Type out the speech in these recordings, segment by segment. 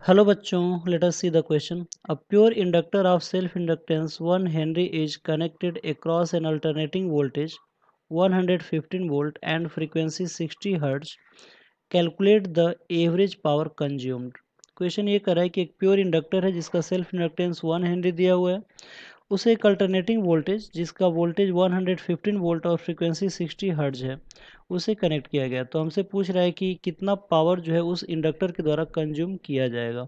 Hello bachchon, let us see the question. A pure inductor of self-inductance 1 Henry is connected across an alternating voltage 115 volt and frequency 60 Hz. Calculate the average power consumed. Question ये कर रहा है कि एक pure inductor है जिसका self inductance 1 Henry दिया हुआ है, उसे एक अल्टरनेटिंग वोल्टेज जिसका वोल्टेज 115 वोल्ट और फ्रीक्वेंसी 60 हर्ट्ज है उसे कनेक्ट किया गया। तो हमसे पूछ रहा है कि कितना पावर जो है उस इंडक्टर के द्वारा कंज्यूम किया जाएगा।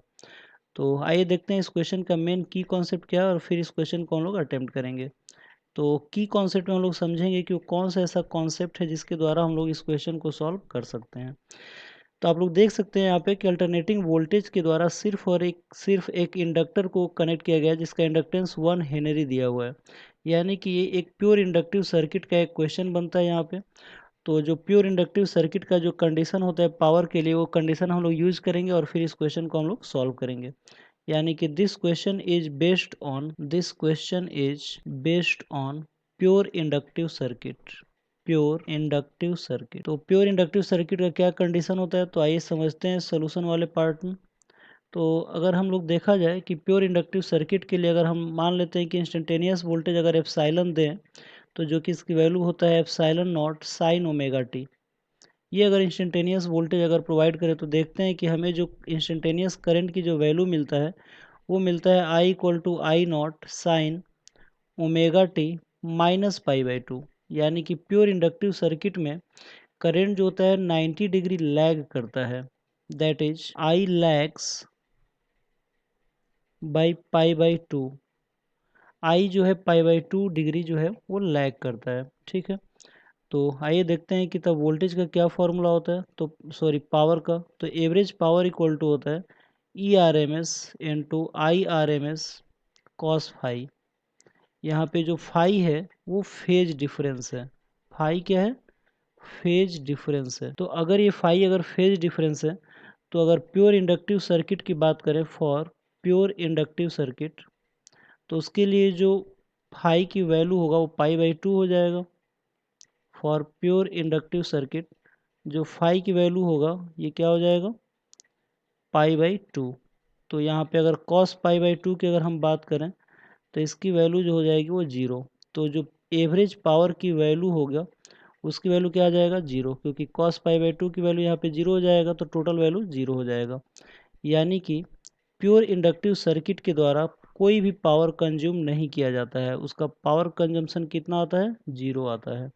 तो आइए देखते हैं इस क्वेश्चन का मेन की कॉन्सेप्ट क्या है और फिर इस क्वेश्चन को हम लोग अटेम्प्ट करेंगे। तो की कॉन्सेप्ट में हम लोग समझेंगे कि वो कौन सा ऐसा कॉन्सेप्ट है जिसके द्वारा हम लोग इस क्वेश्चन को सॉल्व कर सकते हैं। तो आप लोग देख सकते हैं यहाँ पे कि अल्टरनेटिंग वोल्टेज के द्वारा सिर्फ एक इंडक्टर को कनेक्ट किया गया है जिसका इंडक्टेंस 1 हेनरी दिया हुआ है, यानी कि ये एक प्योर इंडक्टिव सर्किट का एक क्वेश्चन बनता है यहाँ पे। तो जो प्योर इंडक्टिव सर्किट का जो कंडीशन होता है पावर के लिए, वो कंडीशन हम लोग यूज करेंगे और फिर इस क्वेश्चन को हम लोग सॉल्व करेंगे। यानी कि this question is based on pure inductive circuit. तो प्योर इंडक्टिव सर्किट का क्या कंडीशन होता है, तो आइए समझते हैं सोल्यूशन वाले पार्ट में। तो अगर हम लोग देखा जाए कि प्योर इंडक्टिव सर्किट के लिए अगर हम मान लेते हैं कि इंस्टेंटेनियस वोल्टेज अगर एप्सिलॉन दें, तो जो कि इसकी वैल्यू होता है epsilon not sign omega T. ये अगर इंस्टेंटेनियस वोल्टेज अगर प्रोवाइड करें तो देखते हैं कि हमें जो इंस्टेंटेनियस करंट की जो वैल्यू मिलता है वो मिलता है I=I0 sine omega t minus पाई/2। यानी कि प्योर इंडक्टिव सर्किट में करंट जो होता है 90 डिग्री लैग करता है, that is I lags by पाई/2। आई जो है पाई/2 डिग्री जो है वो लैग करता है, ठीक है। तो आइए देखते हैं कि तब वोल्टेज का क्या फॉर्मूला होता है, तो सॉरी पावर का। तो एवरेज पावर इक्वल टू होता है ERMS into IRMS cos phi. यहाँ पे जो फाई है वो फेज डिफरेंस है। फाई क्या है? फेज डिफरेंस है। तो अगर ये फाई अगर फेज डिफरेंस है, तो अगर प्योर इंडक्टिव सर्किट की बात करें, फॉर प्योर इंडक्टिव सर्किट, तो उसके लिए जो फाई की वैल्यू होगा वो पाई/2 हो जाएगा। फॉर प्योर इंडक्टिव सर्किट जो फाई की वैल्यू होगा ये क्या हो जाएगा? पाई/2। तो यहाँ पे अगर कॉस पाई/2 की अगर हम बात करें तो इसकी वैल्यू जो हो जाएगी वो 0। तो जो एवरेज पावर की वैल्यू होगा उसकी वैल्यू क्या आ जाएगा? 0, क्योंकि कॉस पाई/2 की वैल्यू यहाँ पे 0 हो जाएगा तो टोटल वैल्यू 0 हो जाएगा। यानी कि प्योर इंडक्टिव सर्किट के द्वारा कोई भी पावर कंज्यूम नहीं किया जाता है, उसका पावर कंजम्पशन कितना आता है? 0 आता है।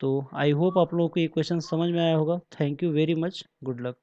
तो आई होप आप लोगों को ये क्वेश्चन समझ में आया होगा। Thank you very much, good luck.